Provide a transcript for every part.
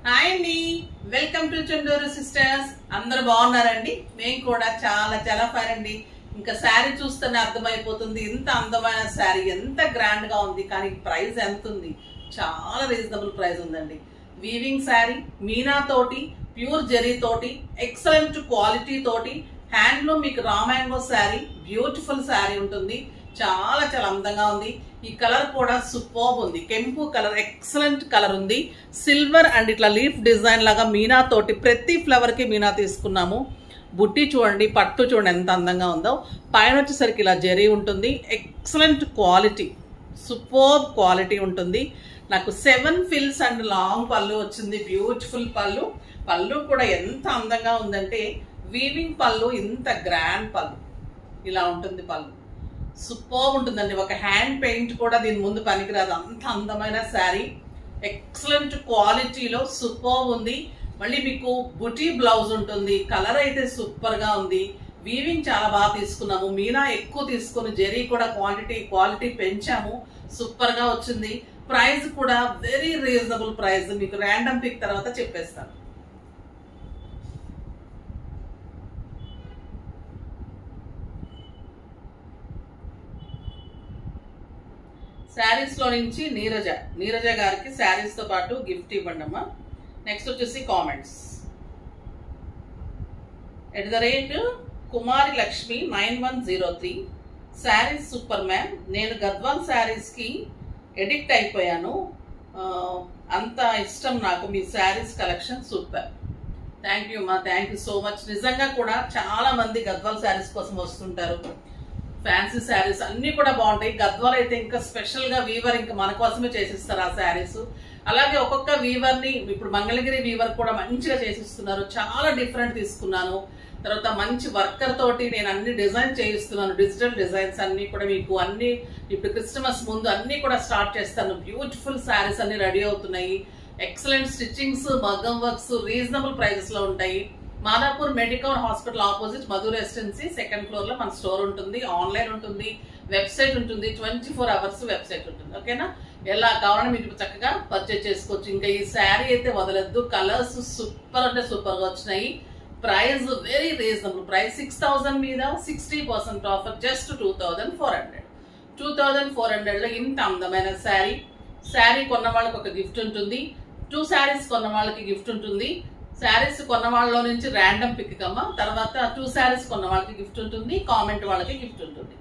Hi అండి, welcome to Chunduru sisters. అందరూ బాగున్నారండి? మేము కూడా చాలా చాలా ఫైన్ అండి. ఇంకా శారీ చూస్తేనే అర్థమైపోతుంది ఇంత అందమైన శారీ ఎంత గ్రాండ్ గా ఉంది. కానీ ప్రైస్ ఎంత ఉంది? చాలా రీజనబుల్ ప్రైస్ ఉందండి. వీవింగ్ శారీ, మీనా తోటి, ప్యూర్ జెరీ తోటి, ఎక్సలెంట్ క్వాలిటీ తోటి, హ్యాండ్లూమ్ మీకు raw mango sari, beautiful sari ఉంటుంది. చాలా చాలా అందంగా ఉంది. ఈ కలర్ కూడా సూపర్బ్ ఉంది. కెంపు కలర్, ఎక్సలెంట్ కలర్ ఉంది. సిల్వర్ అండ్ ఇట్లా లీఫ్ డిజైన్ లాగా మీనా తోటి ప్రతి ఫ్లవర్ కి మీనా తీసుకున్నాము. బుట్టి చూడండి, పట్టు చూడండి ఎంత అందంగా ఉందో. పైన వచ్చేసరికి ఇలా జెరీ ఉంటుంది. ఎక్సలెంట్ క్వాలిటీ, సూపర్బ్ క్వాలిటీ ఉంటుంది. నాకు 7 ఫిల్స్ అండ్ లాంగ్ పళ్ళు వచ్చింది. బ్యూటిఫుల్ పళ్ళు. పళ్ళు కూడా ఎంత అందంగా ఉందంటే వీవింగ్ పళ్ళు, ఇంత గ్రాండ్ పళ్ళు ఇలా ఉంటుంది. పళ్ళు సూపర్ ఉంటుందండి. ఒక హ్యాండ్ పెయింట్ కూడా దీని ముందు పనికిరాదు, అంత అందమైన శారీ. ఎక్సలెంట్ క్వాలిటీలో సూపర్ ఉంది. మళ్ళీ మీకు బుటీ బ్లౌజ్ ఉంటుంది. కలర్ అయితే సూపర్ గా ఉంది. వీవింగ్ చాలా బాగా తీసుకున్నాము. మీనా ఎక్కువ తీసుకుని జెరీ కూడా క్వాలిటీ పెంచాము. సూపర్ గా వచ్చింది. ప్రైస్ కూడా వెరీ రీజనబుల్ ప్రైస్. మీకు ర్యాండమ్ పిక్ తర్వాత చెప్పేస్తాను. శారీస్ లో నుంచి నీరజ గారికి శారీస్ తో పాటు గిఫ్ట్ ఇవ్వండి అమ్మా. నెక్స్ట్ వచ్చేసి comments. @Kumari Lakshmi 9103 saris super ma'am. నేను గద్వాల్ శారీస్ కి ఎడిక్ట్ అయిపోయాను. అంత ఇష్టం నాకు మీ saris collection. Super. Thank you అమ్మా, థ్యాంక్ యూ సో మచ్. నిజంగా కూడా చాలా మంది గద్వాల్ శారీస్ కోసం వస్తుంటారు. ఫ్యాన్సీ శారీస్ అన్ని కూడా బాగుంటాయి. గద్వాల్ అయితే ఇంకా స్పెషల్ గా వీవర్ ఇంకా మన కోసమే చేసిస్తారు ఆ శారీస్. అలాగే ఒక్కొక్క వీవర్ ని ఇప్పుడు మంగళగిరి వీవర్ కూడా మంచిగా చేసిస్తున్నారు. చాలా డిఫరెంట్ తీసుకున్నాను. తర్వాత మంచి వర్కర్ తోటి నేను అన్ని డిజైన్ చేయిస్తున్నాను. డిజిటల్ డిజైన్స్ అన్ని కూడా మీకు అన్ని ఇప్పుడు క్రిస్టమస్ ముందు అన్ని కూడా స్టార్ట్ చేస్తాను. బ్యూటిఫుల్ శారీస్ అన్ని రెడీ అవుతున్నాయి. ఎక్సలెంట్ స్టిచ్చింగ్స్, మగ్గం వర్క్స్ రీజనబుల్ ప్రైజెస్ లో ఉంటాయి. Madhapur medical hospital opposite Madhu residency 2nd floor లో మన స్టోర్ ఉంటుంది. ఆన్లైన్ ఉంటుంది, వెబ్సైట్ ఉంటుంది. 24 అవర్స్ వెబ్సైట్ ఉంటుంది. ఓకేనా? ఎలా కావాలని మీరు చక్కగా పర్చేజ్ చేసుకోవచ్చు. ఇంకా ఈ శారీ అయితే వదలద్దు. కలర్స్ సూపర్ అంటే సూపర్ గా వచ్చినాయి. Price very reasonable price. 6000 మీద 60% ఆఫర్. జస్ట్ 2400. 2400 లో ఇంత అందమైన శారీ. శారీ కొన్న వాళ్ళకి ఒక గిఫ్ట్ ఉంటుంది. 2 శారీస్ కొన్న వాళ్ళకి గిఫ్ట్ ఉంటుంది. శారీస్ కొన్న వాళ్ళలో నుంచి ర్యాండమ్ పిక్ కమ్మా. తర్వాత 2 శారీస్ కొన్న వాళ్ళకి గిఫ్ట్ ఉంటుంది. కామెంట్ వాళ్ళకి గిఫ్ట్ ఉంటుంది.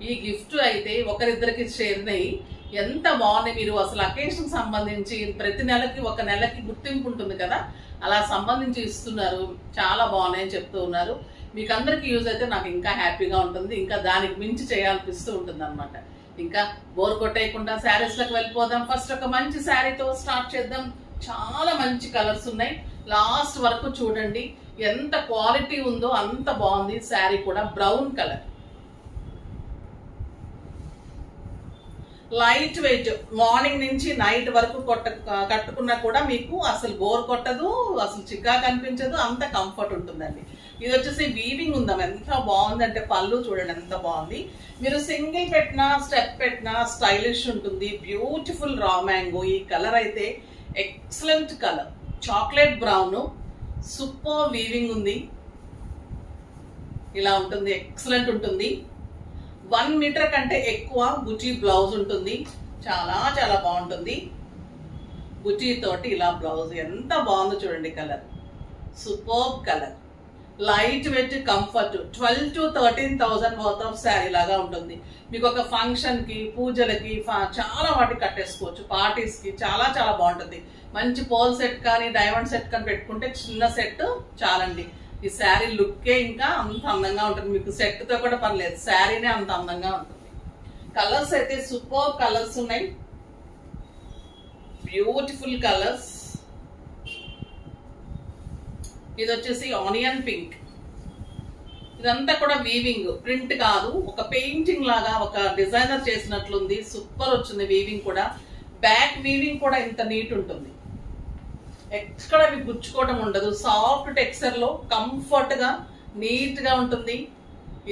ఈ గిఫ్ట్ అయితే ఒకరిద్దరికి చేరినాయి. ఎంత బాగున్నాయి. మీరు అసలు అకేషన్ సంబంధించి ప్రతి నెలకి ఒక నెలకి గుర్తింపు ఉంటుంది కదా, అలా సంబంధించి ఇస్తున్నారు. చాలా బాగున్నాయని చెప్తూ ఉన్నారు. మీకు అందరికి యూజ్ అయితే నాకు ఇంకా హ్యాపీగా ఉంటుంది. ఇంకా దానికి మించి చేయాలనిపిస్తూ ఉంటుంది అనమాట. ఇంకా బోర్ కొట్టేయకుండా శారీస్ లకు వెళ్ళిపోదాం. ఫస్ట్ ఒక మంచి శారీతో స్టార్ట్ చేద్దాం. చాలా మంచి కలర్స్ ఉన్నాయి. లాస్ట్ వరకు చూడండి. ఎంత క్వాలిటీ ఉందో అంత బాగుంది. శారీ కూడా brown colour, light weight. Morning నుంచి నైట్ వరకు కట్టుకున్నా కూడా మీకు అసలు బోర్ కొట్టదు, అసలు చిక్కా కనిపించదు. అంత కంఫర్ట్ ఉంటుందండి. ఇది వచ్చేసి వీవింగ్ ఉందాం. ఎంత బాగుందంటే పళ్ళు చూడండి ఎంత బాగుంది. మీరు సింగిల్ పెట్టినా స్టెప్ పెట్టినా స్టైలిష్ ఉంటుంది. Beautiful raw mango. ఈ కలర్ అయితే excellent colour, chocolate brown. Super weaving ఉంది. ఇలా ఉంటుంది, ఎక్సలెంట్ ఉంటుంది. 1 మీటర్ కంటే ఎక్కువ బుటీ బ్లౌజ్ ఉంటుంది. చాలా చాలా బాగుంటుంది. బుటీ తోటి ఇలా బ్లౌజ్ ఎంత బాగుందో చూడండి. Colour super colour, light weight, comfort. 12,000 to 13,000 worth of sari లాగా ఉంటుంది. మీకు ఒక ఫంక్షన్ కి, పూజలకి చాలా వాటికి కట్టేసుకోవచ్చు. పార్టీస్ కి చాలా చాలా బాగుంటుంది. మంచి పోల్ సెట్ కానీ డైమండ్ సెట్ కానీ పెట్టుకుంటే చిన్న సెట్ చాలండి. ఈ శారీ లుక్కే ఇంకా అంత అందంగా ఉంటుంది. మీకు సెట్ తో కూడా పని లేదు, శారీనే అంత అందంగా ఉంటుంది. కలర్స్ అయితే సూపర్ కలర్స్ ఉన్నాయి. Beautiful colours. ఇది వచ్చేసి ఆనియన్ పింక్. ఇదంతా కూడా వీవింగ్, ప్రింట్ కాదు, ఒక పెయింటింగ్ లాగా ఒక డిజైనర్ చేసినట్లుంది. సూపర్ వచ్చింది వీవింగ్ కూడా. బ్యాక్ వీవింగ్ కూడా ఇంత నీట్ ఉంటుంది. ఎక్కడ మీకు గుచ్చుకోవడం ఉండదు. సాఫ్ట్ టెక్స్చర్ లో కంఫర్ట్ గా నీట్ గా ఉంటుంది.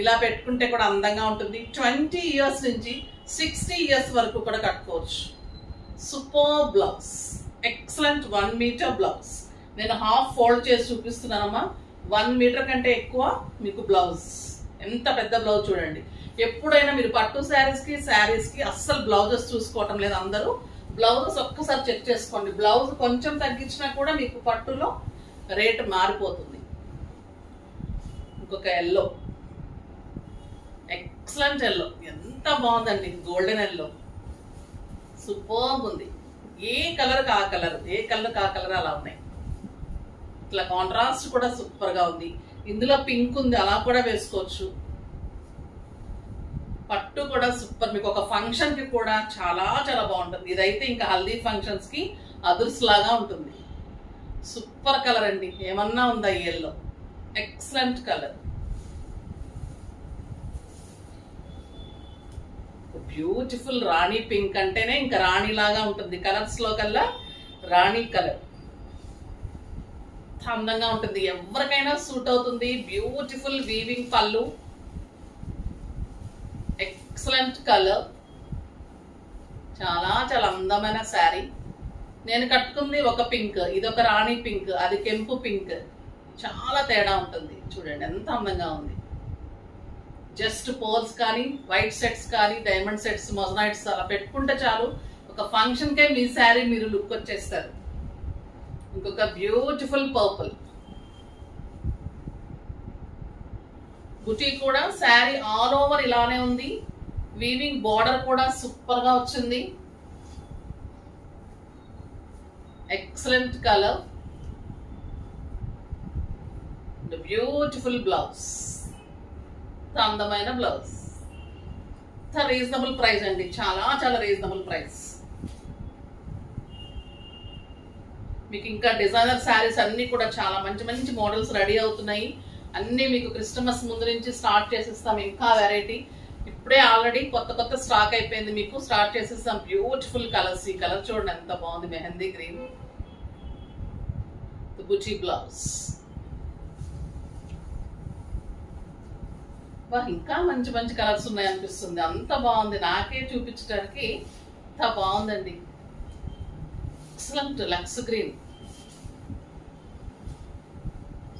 ఇలా పెట్టుకుంటే కూడా అందంగా ఉంటుంది. 20 ఇయర్స్ నుంచి 60 ఇయర్స్ వరకు కూడా కట్టుకోవచ్చు. Super blouse. Excellent 1 metre blouse. నేను హాఫ్ ఫోల్డ్ చేసి చూపిస్తున్నానమ్మా. 1 మీటర్ కంటే ఎక్కువ మీకు బ్లౌజ్. ఎంత పెద్ద బ్లౌజ్ చూడండి. ఎప్పుడైనా మీరు పట్టు శారీస్ కి అస్సలు బ్లౌజెస్ చూసుకోవటం లేదు అందరూ. బ్లౌజెస్ ఒక్కసారి చెక్ చేసుకోండి. బ్లౌజ్ కొంచెం తగ్గించినా కూడా మీకు పట్టులో రేట్ మారిపోతుంది. ఇంకొక ఎల్లో, ఎక్సలెంట్ ఎల్లో, ఎంత బాగుందండి. గోల్డెన్ ఎల్లో సూపర్బ్ ఉంది. ఏ కలర్ కా కలర్ అలా ఉన్నాయి. ఇట్లా కాంట్రాస్ట్ కూడా సూపర్ గా ఉంది. ఇందులో పింక్ ఉంది, అలా కూడా వేసుకోవచ్చు. పట్టు కూడా సూపర్. మీకు ఒక ఫంక్షన్ కి కూడా చాలా చాలా బాగుంటుంది. ఇదైతే ఇంకా హల్దీ ఫంక్షన్స్ కి అదుర్స్ లాగా ఉంటుంది. సూపర్ కలర్ అండి. ఏమన్నా ఉందా ఈ ఎల్లో? Excellent colour. బ్యూటిఫుల్ రాణి పింక్ అంటేనే ఇంకా రాణి లాగా ఉంటుంది. కలర్స్ లో కల్లా రాణి కలర్ అందంగా ఉంటుంది. ఎవరికైనా సూట్ అవుతుంది. బ్యూటిఫుల్ వీవింగ్ పళ్ళు, ఎక్సలెంట్ కలర్, చాలా చాలా అందమైన శారీ. నేను కట్టుకుంది ఒక పింక్, ఇది ఒక రాణి పింక్, అది కెంపు పింక్. చాలా తేడా ఉంటుంది. చూడండి ఎంత అందంగా ఉంది. జస్ట్ పోల్స్ కానీ, వైట్ సెట్స్ కానీ, డైమండ్ సెట్స్, మొజనైట్స్ అలా పెట్టుకుంటే చాలు, ఒక ఫంక్షన్ కే మీ శారీ మీరు లుక్ వచ్చేస్తారు. ఇంకొక బ్యూటిఫుల్ పర్పుల్. బుటీ కూడా శారీ ఆల్ ఓవర్ ఇలానే ఉంది. వీవింగ్ బార్డర్ కూడా సూపర్ గా వచ్చింది. ఎక్సలెంట్ కలర్, బ్యూటిఫుల్ బ్లౌజ్, అందమైన బ్లౌజ్. రీజనబుల్ ప్రైస్ అండి, చాలా చాలా రీజనబుల్ ప్రైస్. మీకు ఇంకా డిజైనర్ శారీస్ అన్ని కూడా చాలా మంచి మంచి మోడల్స్ రెడీ అవుతున్నాయి. అన్ని మీకు క్రిస్టమస్ ముందు నుంచి స్టార్ట్ చేసిస్తాం. ఇంకా వెరైటీ ఇప్పుడే ఆల్రెడీ కొత్త కొత్త స్టాక్ అయిపోయింది. మీకు స్టార్ట్ చేసిస్తాం. Beautiful colours. ఈ కలర్ చూడండి ఎంత బాగుంది. మెహందీ గ్రీన్, బుటీ బ్లౌజ్. ఇంకా మంచి మంచి కలర్స్ ఉన్నాయి అనిపిస్తుంది. అంత బాగుంది. నాకే చూపించడానికి అంత బాగుందండి. Excellent looks green,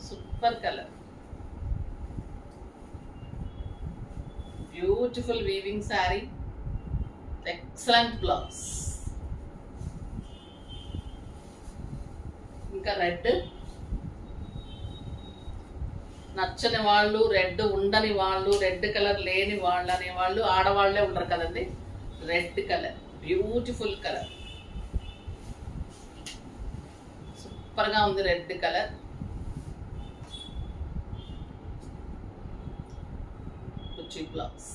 super colour, beautiful weaving sari, excellent blouse. ఇంకా రెడ్, నచ్చని వాళ్ళు, రెడ్ ఉండని వాళ్ళు, రెడ్ కలర్ లేని వాళ్ళు అనేవాళ్ళు ఆడవాళ్లే ఉండరు కదండి. Red colour, beautiful colour, super గా ఉంది రెడ్ కలర్. కుర్చీ బ్లౌజ్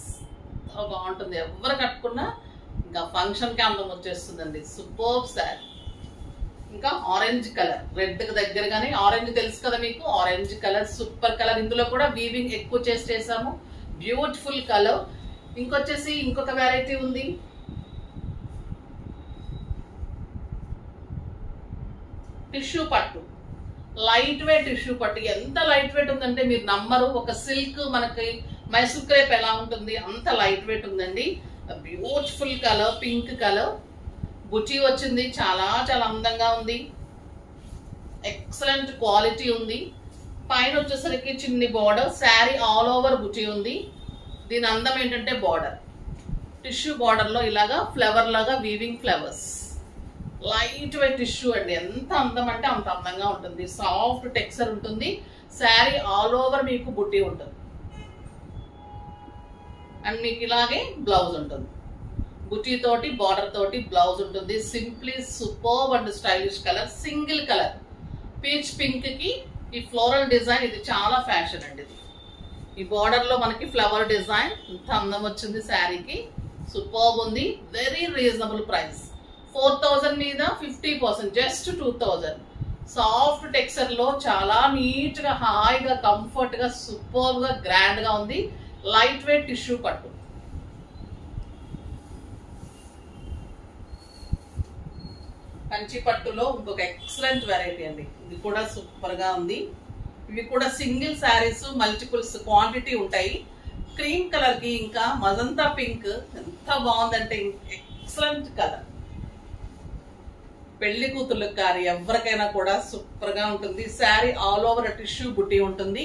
బాగుంటుంది. ఎవరు కట్టుకున్నా ఇంకా ఫంక్షన్ కి అందం వచ్చేస్తుందండి. సూపర్ శారీ. ఇంకా ఆరెంజ్ కలర్, రెడ్ కి దగ్గరగానే ఆరెంజ్ తెలుసు కదా మీకు. Orange colour super colour. ఇందులో కూడా వీవింగ్ ఎక్కువ చేసాము. Beautiful colour. ఇంకొచ్చేసి ఇంకొక వెరైటీ ఉంది. టిష్యూ పట్టు, లైట్ వెయిట్ టిష్యూ పట్టు. ఎంత లైట్ వెయిట్ ఉందంటే మీరు నమ్మరు. ఒక సిల్క్ మనకి మైసూర్ క్రేప్ ఎలా ఉంటుంది అంత లైట్ వెయిట్ ఉందండి. Beautiful colour, pink colour. బుటీ వచ్చింది. చాలా చాలా అందంగా ఉంది. ఎక్సలెంట్ క్వాలిటీ ఉంది. పైన వచ్చేసరికి చిన్ని బార్డర్. శారీ ఆల్ ఓవర్ బుటీ ఉంది. దీని అందం ఏంటంటే బార్డర్, టిష్యూ బార్డర్ లో ఇలాగా ఫ్లవర్ లాగా weaving flowers. Light weight tissue అండి. ఎంత అందం అంటే అంత అందంగా ఉంటుంది. సాఫ్ట్ టెక్స్చర్ ఉంటుంది. శారీ ఆల్ ఓవర్ మీకు బుటీ ఉంటుంది. అండ్ మీకు ఇలాగే బ్లౌజ్ ఉంటుంది. బుటీ తోటి బార్డర్ తోటి బ్లౌజ్ ఉంటుంది. Simply superb and stylish colour. Single colour peach pink కి ఈ ఫ్లోరల్ డిజైన్. ఇది చాలా ఫ్యాషన్ అండి. ఇది ఈ బార్డర్ లో మనకి ఫ్లవర్ డిజైన్. ఇంత అందం వచ్చింది శారీకి. సూపర్బ్ ఉంది. Very reasonable price. 4000 మీద 50%, జస్ట్ 2000. సాఫ్ట్ టెక్స్చర్ లో చాలా నీట్ గా, హాయిగా, కంఫర్ట్ గా, సూపర్బ్ గా, గ్రాండ్ గా ఉంది. లైట్ వెయిట్ టిష్యూ పట్టు. కంచి పట్టులో ఇంకొక ఎక్సలెంట్ వెరైటీ అండి. ఇది కూడా సూపర్ గా ఉంది. ఇవి కూడా సింగిల్ శారీస్, మల్టిపుల్స్ క్వాంటిటీ ఉంటాయి. క్రీమ్ కలర్ కి ఇంకా మజంతా పింక్ ఎంత బాగుందంటే ఎక్సలెంట్ కలర్. పెళ్లి కూతుర్లకు కానీ ఎవరికైనా కూడా సూపర్ గా ఉంటుంది. శారీ ఆల్ ఓవర్ టిష్యూ బుట్టి ఉంటుంది.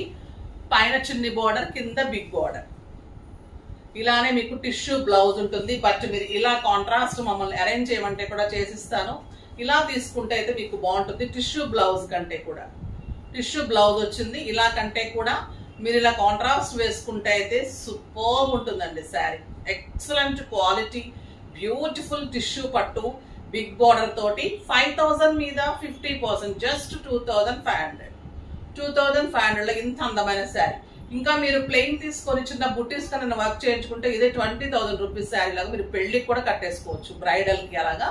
పైన చిన్ని బోర్డర్, కింద బిగ్ బోర్డర్. ఇలానే మీకు టిష్యూ బ్లౌజ్ ఉంటుంది. బట్ మీరు ఇలా కాంట్రాస్ట్ మమ్మల్ని అరేంజ్ చేయమంటే కూడా చేసిస్తాను. ఇలా తీసుకుంటే అయితే మీకు బాగుంటుంది. టిష్యూ బ్లౌజ్ కంటే కూడా టిష్యూ బ్లౌజ్ వచ్చింది. ఇలా కంటే కూడా మీరు ఇలా కాంట్రాస్ట్ వేసుకుంటే అయితే సూపర్ ఉంటుందండి sari. Excellent quality, beautiful tissue పట్టు, బిగ్ బార్డర్ తోటి. 5000 మీద 50%, జస్ట్ 2500. 2500 ఇంత అందమైన శారీ. ఇంకా మీరు ప్లెయిన్ తీసుకొని చిన్న బుటీస్ కన్నా వర్క్ చేయించుకుంటే ఇదే 20,000 రూపీస్ శారీ లాగా మీరు పెళ్లికి కూడా కట్టేసుకోవచ్చు, బ్రైడల్ కి. అలాగా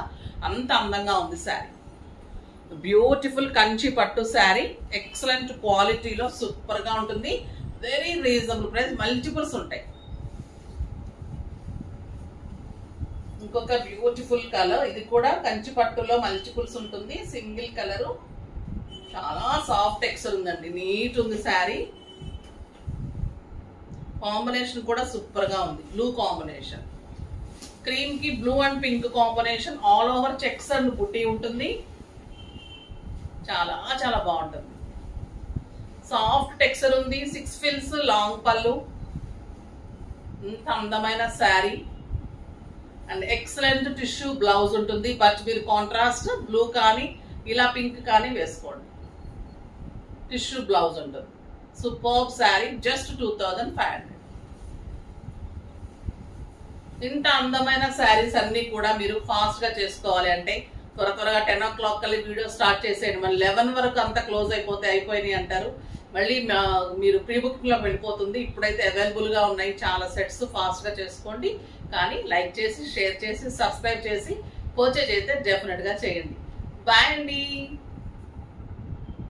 అంత అందంగా ఉంది శారీ. బ్యూటిఫుల్ కంచి పట్టు శారీ, ఎక్సలెంట్ క్వాలిటీలో సూపర్ గా ఉంటుంది. వెరీ రీజనబుల్ ప్రైస్, మల్టిపుల్స్ ఉంటాయి. ఇంకొక బ్యూటిఫుల్ కలర్, ఇది కూడా కంచి పట్టులో మల్టిపుల్స్ ఉంటుంది. సింగిల్ కలరు, చాలా సాఫ్ట్ టెక్స్చర్ ఉందండి. నీట్ ఉంది శారీ. కాంబినేషన్ కూడా సూపర్ గా ఉంది. బ్లూ కాంబినేషన్, క్రీమ్ కి blue and pink combination. All over checks and బుట్టి ఉంటుంది. చాలా చాలా బాగుంటుంది. సాఫ్ట్ టెక్స్చర్ ఉంది. 6 ఫిల్స్, లాంగ్ పళ్ళు. ఇంత అందమైన sari and excellent tissue blouse ఉంటుంది. బట్ మీరు కాంట్రాస్ట్ బ్లూ కానీ ఇలా పింక్ కానీ వేసుకోండి. టిష్యూ బ్లౌజ్ ఉంటుంది. Super sari, just 2500. ఇంత అందమైన శారీస్ అన్ని కూడా మీరు ఫాస్ట్ గా చేసుకోవాలి అంటే త్వరగా 10 o'clock కల్లా వీడియో స్టార్ట్ చేసేయండి. మళ్ళీ 11 వరకు అంతా క్లోజ్ అయిపోతే అయిపోయినాయి అంటారు. మళ్ళీ మీరు ప్రీ బుకింగ్ లో వెళ్ళిపోతుంది. ఇప్పుడైతే అవైలబుల్ గా ఉన్నాయి చాలా సెట్స్. ఫాస్ట్ గా చేసుకోండి. కానీ లైక్ చేసి, షేర్ చేసి, సబ్స్క్రైబ్ చేసి పర్చేజ్ అయితే డెఫినెట్ గా చేయండి. బాయ్ అండి.